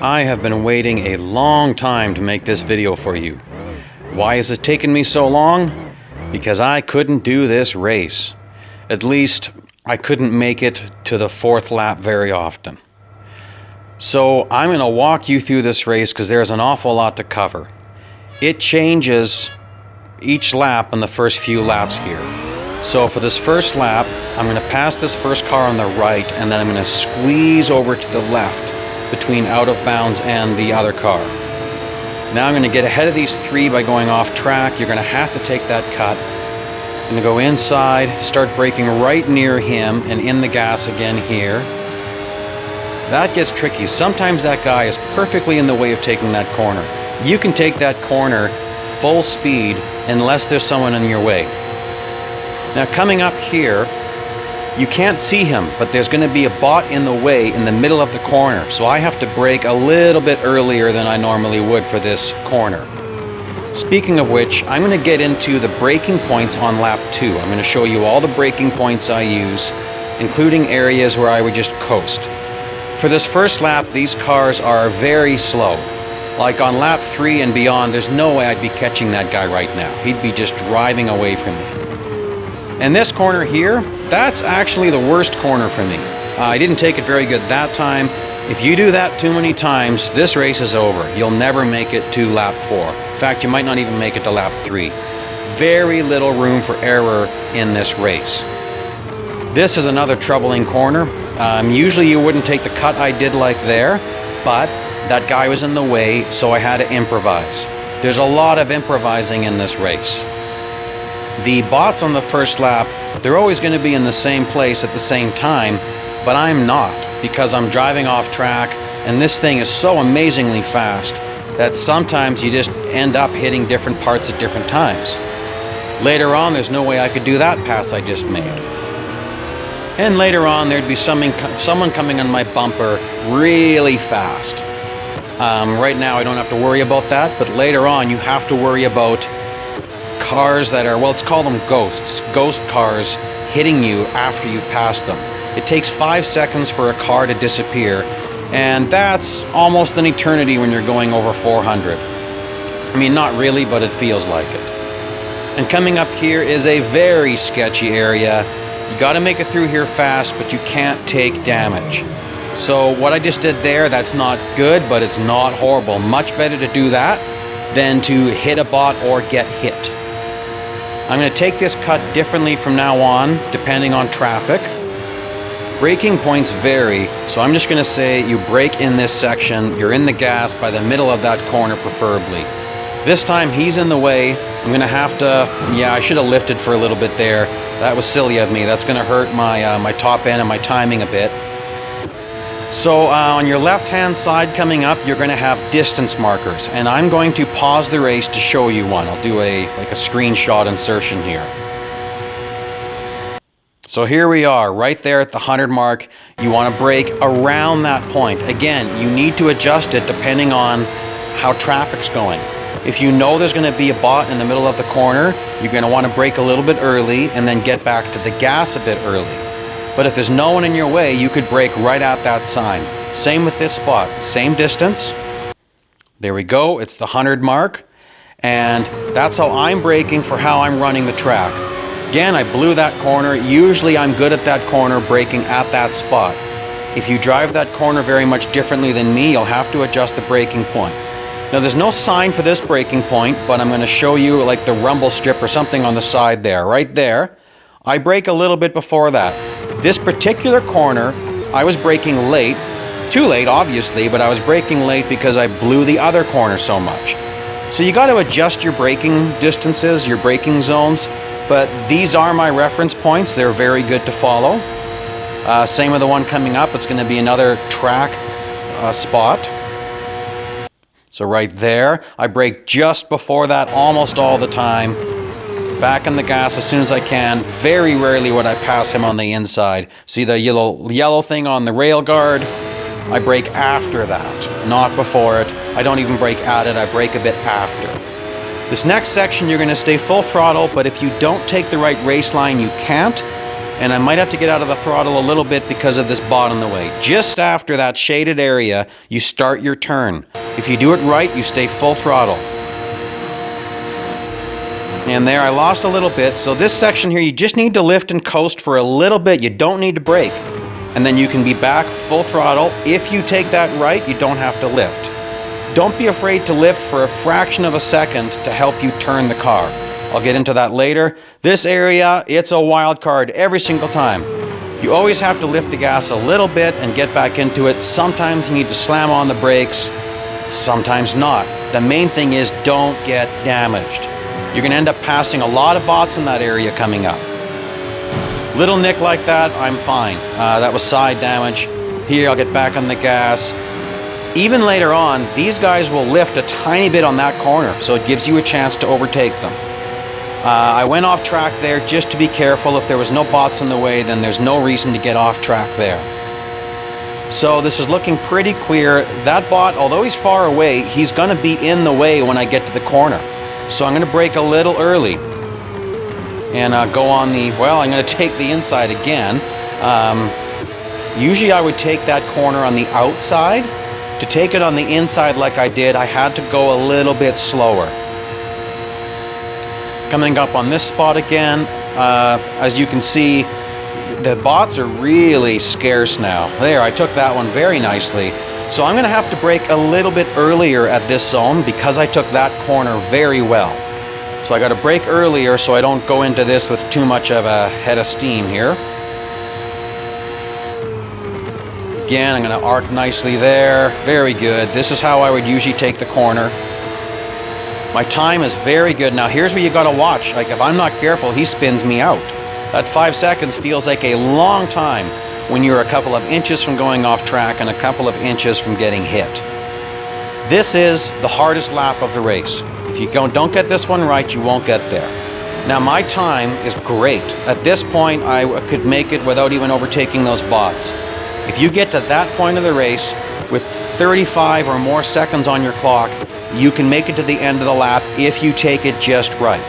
I have been waiting a long time to make this video for you. Why has it taken me so long? Because I couldn't do this race. At least, I couldn't make it to the 4th lap very often. So I'm going to walk you through this race because there's an awful lot to cover. It changes each lap in the first few laps here. So for this first lap, I'm going to pass this first car on the right, and then I'm going to squeeze over to the left between out of bounds and the other car. Now I'm going to get ahead of these three by going off track. You're going to have to take that cut. I'm going to go inside, start braking right near him, and in the gas again here. That gets tricky. Sometimes that guy is perfectly in the way of taking that corner. You can take that corner full speed unless there's someone in your way. Now coming up here, you can't see him, but there's going to be a bot in the way in the middle of the corner, so I have to brake a little bit earlier than I normally would for this corner. Speaking of which, I'm going to get into the braking points on lap 2. I'm going to show you all the braking points I use, including areas where I would just coast. For this first lap, these cars are very slow. Like on lap 3 and beyond, there's no way I'd be catching that guy right now. He'd be just driving away from me. And this corner here, that's actually the worst corner for me. I didn't take it very good that time. If you do that too many times, this race is over. You'll never make it to lap 4. In fact, you might not even make it to lap 3. Very little room for error in this race. This is another troubling corner. Usually you wouldn't take the cut I did like there, but that guy was in the way, so I had to improvise. There's a lot of improvising in this race. The bots on the first lap, they're always going to be in the same place at the same time, but I'm not, because I'm driving off track, and this thing is so amazingly fast that sometimes you just end up hitting different parts at different times. Later on, there's no way I could do that pass I just made. And later on, there'd be someone coming on my bumper really fast. Right now, I don't have to worry about that, but later on, you have to worry about cars that are, well, let's call them ghosts. Ghost cars hitting you after you've passed them. It takes 5 seconds for a car to disappear, and that's almost an eternity when you're going over 400. I mean, not really, but it feels like it. And coming up here is a very sketchy area. You got to make it through here fast, but you can't take damage. So what I just did there, that's not good, but it's not horrible. Much better to do that than to hit a bot or get hit. I'm going to take this cut differently from now on, depending on traffic. Braking points vary, so I'm just going to say you brake in this section, you're in the gas by the middle of that corner preferably. This time he's in the way. I'm going to have to, I should have lifted for a little bit there. That was silly of me. That's going to hurt my top end and my timing a bit. So on your left-hand side coming up, you're going to have distance markers, and I'm going to pause the race to show you one. I'll do a screenshot insertion here. So here we are, right there at the 100 mark. You want to brake around that point. Again, you need to adjust it depending on how traffic's going. If you know there's going to be a bot in the middle of the corner, you're going to want to brake a little bit early and then get back to the gas a bit early. But if there's no one in your way, you could brake right at that sign. Same with this spot, same distance. There we go, it's the 100 mark. And that's how I'm braking for how I'm running the track. Again, I blew that corner. Usually I'm good at that corner, braking at that spot. If you drive that corner very much differently than me, you'll have to adjust the braking point. Now there's no sign for this braking point, but I'm going to show you like the rumble strip or something on the side there, right there. I brake a little bit before that. This particular corner, I was braking late. Too late, obviously, but I was braking late because I blew the other corner so much. So you got to adjust your braking distances, your braking zones, but these are my reference points. They're very good to follow. Same with the one coming up. It's going to be another track spot. So right there, I brake just before that almost all the time. Back in the gas as soon as I can. Very rarely would I pass him on the inside. See the yellow thing on the rail guard? I brake after that, not before it. I don't even brake at it, I brake a bit after. This next section you're going to stay full throttle, but if you don't take the right race line, you can't. and I might have to get out of the throttle a little bit because of this bot in the way. Just after that shaded area, you start your turn. If you do it right, you stay full throttle. And there, I lost a little bit. So this section here, you just need to lift and coast for a little bit. You don't need to brake. And then you can be back full throttle. If you take that right, you don't have to lift. Don't be afraid to lift for a fraction of a second to help you turn the car. I'll get into that later. This area, it's a wild card every single time. You always have to lift the gas a little bit and get back into it. Sometimes you need to slam on the brakes, sometimes not. The main thing is don't get damaged. You're going to end up passing a lot of bots in that area coming up. Little nick like that, I'm fine. That was side damage. Here, I'll get back on the gas. Even later on, these guys will lift a tiny bit on that corner, so it gives you a chance to overtake them. I went off track there just to be careful. If there was no bots in the way, then there's no reason to get off track there. So this is looking pretty clear. That bot, although he's far away, he's going to be in the way when I get to the corner. So I'm going to brake a little early and go on the, well, I'm going to take the inside again. Usually I would take that corner on the outside. To take it on the inside like I did, I had to go a little bit slower. Coming up on this spot again, as you can see, the bots are really scarce now. There, I took that one very nicely. So I'm going to have to brake a little bit earlier at this zone because I took that corner very well. So I got to brake earlier so I don't go into this with too much of a head of steam here. Again, I'm going to arc nicely there. Very good. This is how I would usually take the corner. My time is very good. Now here's where you got to watch. Like if I'm not careful, he spins me out. That 5 seconds feels like a long time when you're a couple of inches from going off track and a couple of inches from getting hit. This is the hardest lap of the race. If you don't get this one right, you won't get there. Now my time is great. At this point, I could make it without even overtaking those bots. If you get to that point of the race with 35 or more seconds on your clock, you can make it to the end of the lap if you take it just right.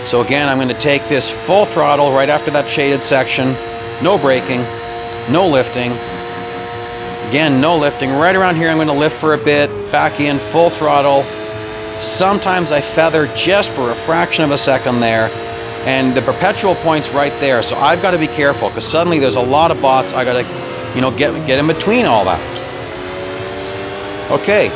So again, I'm going to take this full throttle right after that shaded section. No braking, no lifting. Again, no lifting. Right around here, I'm going to lift for a bit, back in, full throttle. Sometimes I feather just for a fraction of a second there, and the perpetual point's right there. So I've got to be careful because suddenly there's a lot of bots. I got to, get in between all that. Okay,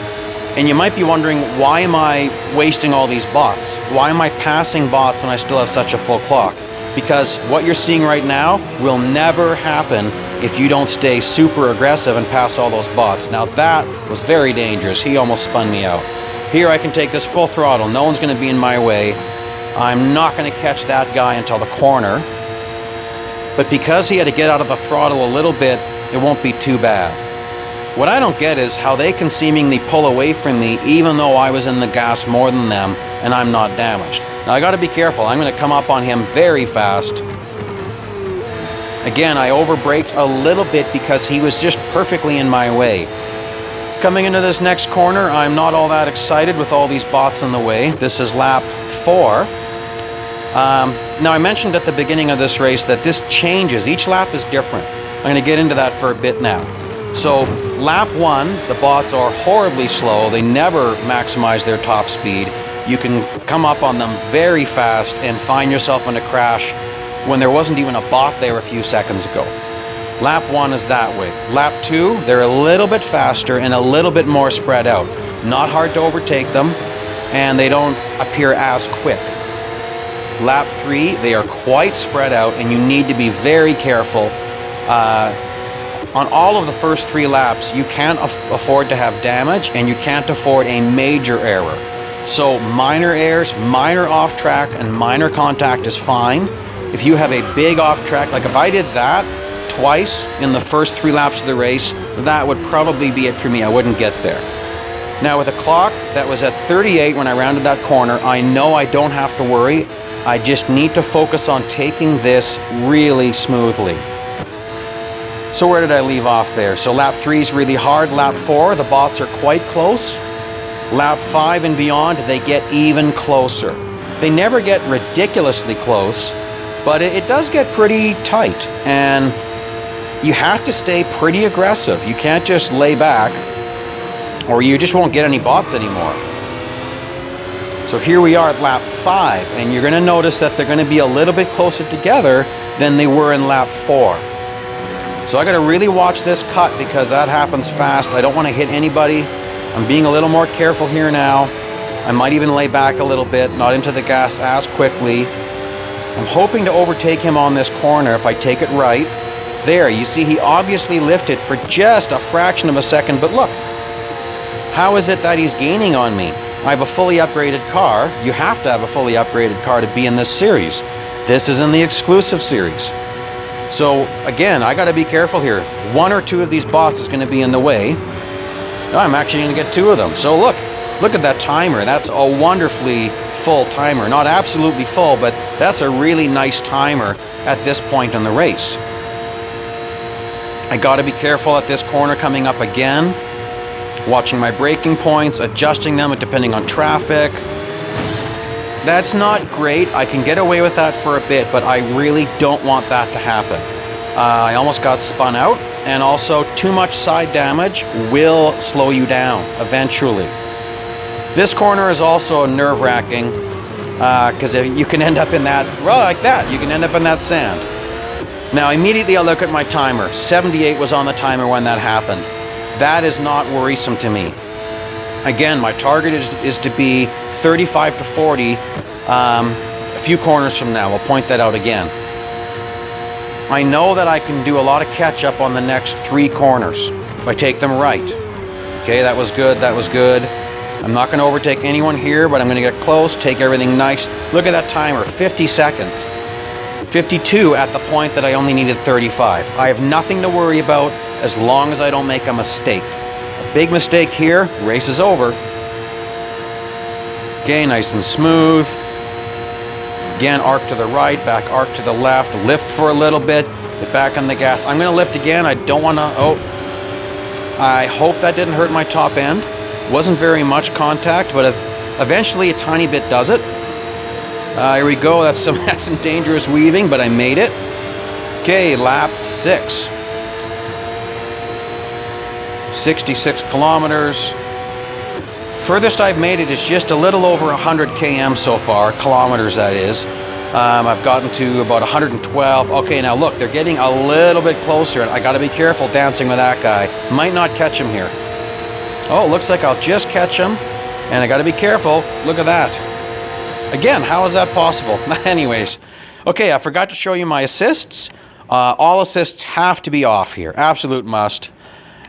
and you might be wondering, why am I wasting all these bots? Why am I passing bots when I still have such a full clock? Because what you're seeing right now will never happen if you don't stay super aggressive and pass all those bots. Now that was very dangerous. He almost spun me out. Here I can take this full throttle. No one's going to be in my way. I'm not going to catch that guy until the corner. But because he had to get out of the throttle a little bit, it won't be too bad. What I don't get is how they can seemingly pull away from me even though I was in the gas more than them and I'm not damaged. Now I got to be careful. I'm going to come up on him very fast. Again, I overbraked a little bit because he was just perfectly in my way. Coming into this next corner, I'm not all that excited with all these bots in the way. This is lap 4. Now I mentioned at the beginning of this race that this changes. Each lap is different. I'm going to get into that for a bit now. So lap 1, the bots are horribly slow. They never maximize their top speed. You can come up on them very fast and find yourself in a crash when there wasn't even a bot there a few seconds ago. Lap 1 is that way. Lap 2, they're a little bit faster and a little bit more spread out. Not hard to overtake them, and they don't appear as quick. Lap 3, they are quite spread out, and you need to be very careful. On all of the first 3 laps, you can't afford to have damage, and you can't afford a major error. So minor errors, minor off track, and minor contact is fine. If you have a big off track, like if I did that twice in the first 3 laps of the race, that would probably be it for me. I wouldn't get there. Now with a clock that was at 38 when I rounded that corner, I know I don't have to worry. I just need to focus on taking this really smoothly. So where did I leave off there? So lap 3 is really hard. Lap 4, the bots are quite close. Lap 5 and beyond, they get even closer. They never get ridiculously close, but it does get pretty tight, and you have to stay pretty aggressive. You can't just lay back, or you just won't get any bots anymore. So here we are at lap 5, and you're going to notice that they're going to be a little bit closer together than they were in lap 4. So I got to really watch this cut because that happens fast. I don't want to hit anybody. I'm being a little more careful here now. I might even lay back a little bit, not into the gas as quickly. I'm hoping to overtake him on this corner if I take it right. There, you see he obviously lifted for just a fraction of a second, but look, how is it that he's gaining on me? I have a fully upgraded car. You have to have a fully upgraded car to be in this series. This is in the Exclusive Series. So again, I got to be careful here. 1 or 2 of these bots is going to be in the way. I'm actually going to get 2 of them. So look at that timer. That's a wonderfully full timer. Not absolutely full, but that's a really nice timer at this point in the race. I got to be careful at this corner coming up again. Watching my braking points, adjusting them depending on traffic. That's not great. I can get away with that for a bit, but I really don't want that to happen. I almost got spun out, and also too much side damage will slow you down eventually. This corner is also nerve-wracking because you can end up in that, well, like that, you can end up in that sand. Now immediately I look at my timer. 78 was on the timer when that happened. That is not worrisome to me. Again, my target is to be 35 to 40 a few corners from now. I'll point that out again. I know that I can do a lot of catch up on the next 3 corners if I take them right. Okay, that was good, that was good. I'm not going to overtake anyone here, but I'm going to get close, take everything nice. Look at that timer, 50 seconds. 52 at the point that I only needed 35. I have nothing to worry about as long as I don't make a mistake. A big mistake here, race is over. Okay, nice and smooth. Again, arc to the right, back arc to the left, lift for a little bit, get back on the gas. I'm going to lift again. I don't want to, I hope that didn't hurt my top end. Wasn't very much contact, but eventually a tiny bit does it. Here we go, that's some dangerous weaving, but I made it. Okay, lap 6. 66 kilometers. Furthest I've made it is just a little over 100 km so far, kilometers that is. I've gotten to about 112. Okay, now look, they're getting a little bit closer, and I got to be careful dancing with that guy. Might not catch him here. Oh, looks like I'll just catch him, and I got to be careful. Look at that. Again, how is that possible? Anyways, okay, I forgot to show you my assists. All assists have to be off here, absolute must.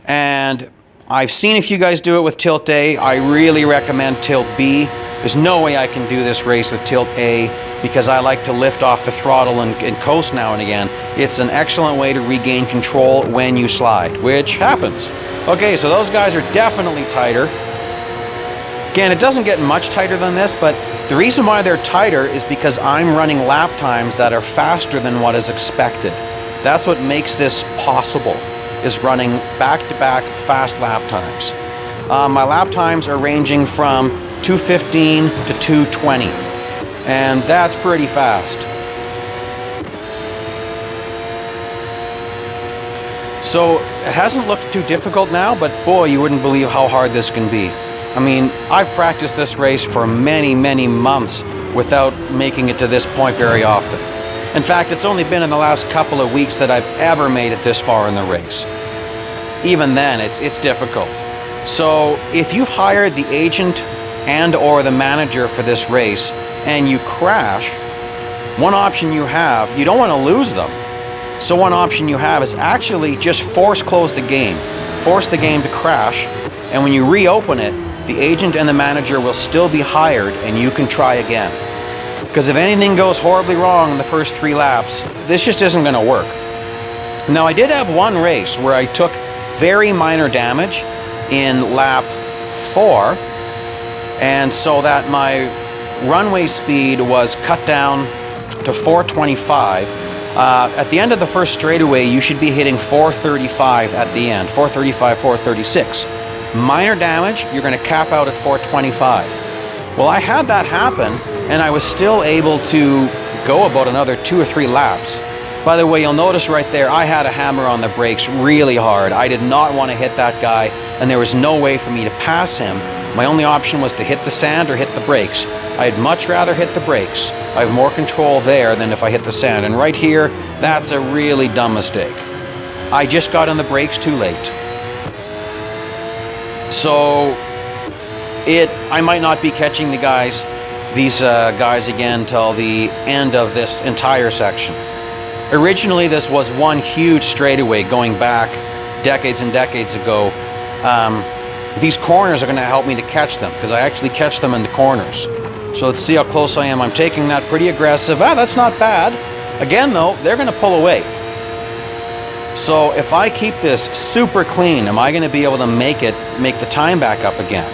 And I've seen a few guys do it with tilt A. I really recommend tilt B. There's no way I can do this race with tilt A because I like to lift off the throttle and coast now and again. It's an excellent way to regain control when you slide, which happens. Okay, so those guys are definitely tighter. Again, it doesn't get much tighter than this, but the reason why they're tighter is because I'm running lap times that are faster than what is expected. That's what makes this possible, is running back-to-back fast lap times. My lap times are ranging from 2:15 to 2:20, and that's pretty fast. So it hasn't looked too difficult now, but boy, you wouldn't believe how hard this can be. I mean, I've practiced this race for many, many months without making it to this point very often. In fact, it's only been in the last couple of weeks that I've ever made it this far in the race. Even then, it's difficult. So if you've hired the agent and or the manager for this race and you crash, one option you have, you don't want to lose them. So one option you have is actually just force close the game. Force the game to crash, and when you reopen it, the agent and the manager will still be hired and you can try again. Because if anything goes horribly wrong in the first 3 laps, this just isn't going to work. Now, I did have one race where I took very minor damage in lap 4, and so that my runway speed was cut down to 425. At the end of the first straightaway, you should be hitting 435 at the end, 435, 436. Minor damage, you're going to cap out at 425. Well, I had that happen, and I was still able to go about another 2 or 3 laps. By the way, you'll notice right there, I had a hammer on the brakes really hard. I did not want to hit that guy, and there was no way for me to pass him. My only option was to hit the sand or hit the brakes. I'd much rather hit the brakes. I have more control there than if I hit the sand. And right here, that's a really dumb mistake. I just got on the brakes too late. So I might not be catching these guys again till the end of this entire section. Originally, this was one huge straightaway going back decades and decades ago. These corners are going to help me to catch them, because I actually catch them in the corners. So let's see how close I am. I'm taking that pretty aggressive. That's not bad. Again, though, they're going to pull away. So if I keep this super clean, am I going to be able to make the time back up again?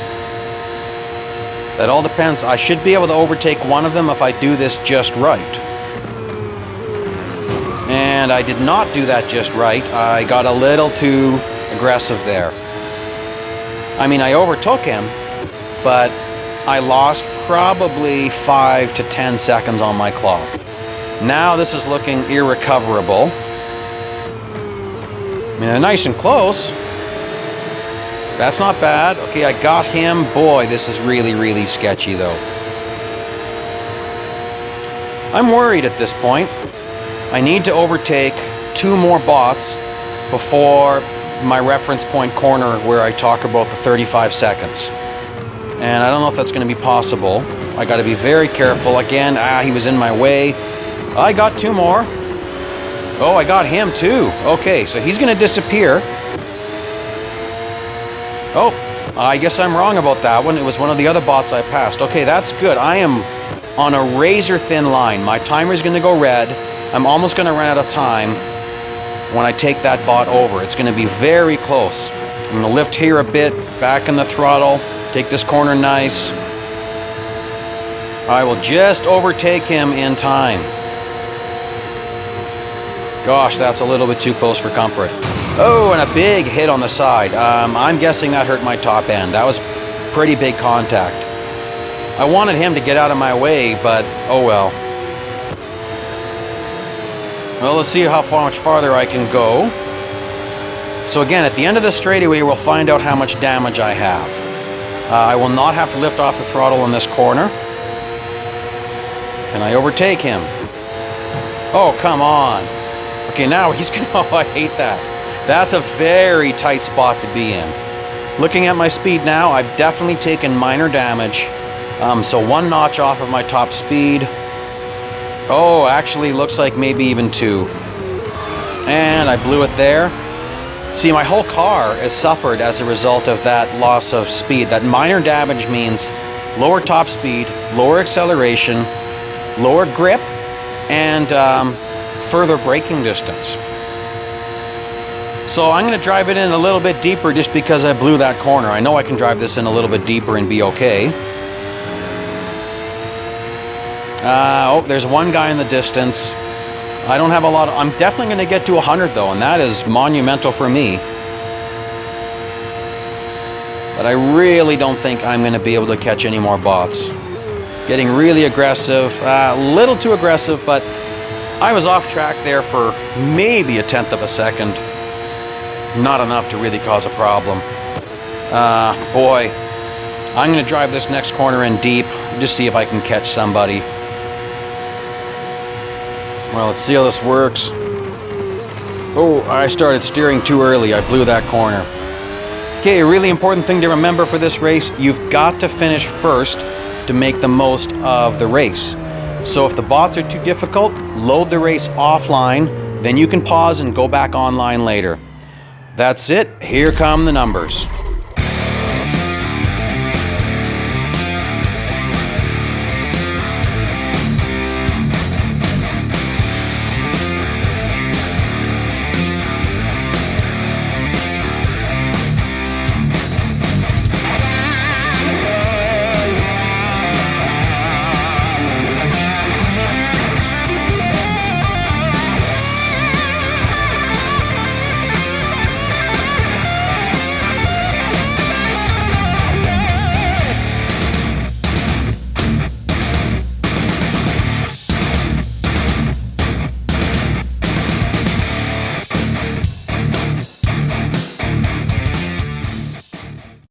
That all depends. I should be able to overtake one of them if I do this just right. And I did not do that just right. I got a little too aggressive there. I mean, I overtook him, but I lost probably 5 to 10 seconds on my clock. Now this is looking irrecoverable. I mean, they're nice and close. That's not bad. Okay, I got him. Boy, this is really, really sketchy, though. I'm worried at this point. I need to overtake 2 more bots before my reference point corner where I talk about the 35 seconds. And I don't know if that's going to be possible. I got to be very careful. Again, he was in my way. I got 2 more. Oh, I got him too. Okay, so he's going to disappear. Oh, I guess I'm wrong about that one. It was one of the other bots I passed. Okay, that's good. I am on a razor thin line. My timer's going to go red. I'm almost going to run out of time when I take that bot over. It's going to be very close. I'm going to lift here a bit, back in the throttle, take this corner nice. I will just overtake him in time. Gosh, that's a little bit too close for comfort. Oh, and a big hit on the side. I'm guessing that hurt my top end. That was pretty big contact. I wanted him to get out of my way, but oh well. Well, let's see how much farther I can go. So again, at the end of the straightaway, we'll find out how much damage I have. I will not have to lift off the throttle in this corner. Can I overtake him? Oh, come on. Okay, now he's gonna, oh, I hate that. That's a very tight spot to be in. Looking at my speed now, I've definitely taken minor damage. So 1 notch off of my top speed. Oh, actually looks like maybe even 2. And I blew it there. See, my whole car has suffered as a result of that loss of speed. That minor damage means lower top speed, lower acceleration, lower grip, and further braking distance. So I'm going to drive it in a little bit deeper just because I blew that corner. I know I can drive this in a little bit deeper and be okay. Oh, there's one guy in the distance. I don't have a lot. I'm definitely going to get to 100 though, and that is monumental for me. But I really don't think I'm going to be able to catch any more bots. Getting really aggressive, a little too aggressive, but I was off track there for maybe 1/10 of a second. Not enough to really cause a problem. Boy, I'm going to drive this next corner in deep, just see if I can catch somebody. Well, let's see how this works. Oh, I started steering too early. I blew that corner. Okay, a really important thing to remember for this race, you've got to finish first to make the most of the race. So if the bots are too difficult, load the race offline, then you can pause and go back online later. That's it. Here come the numbers.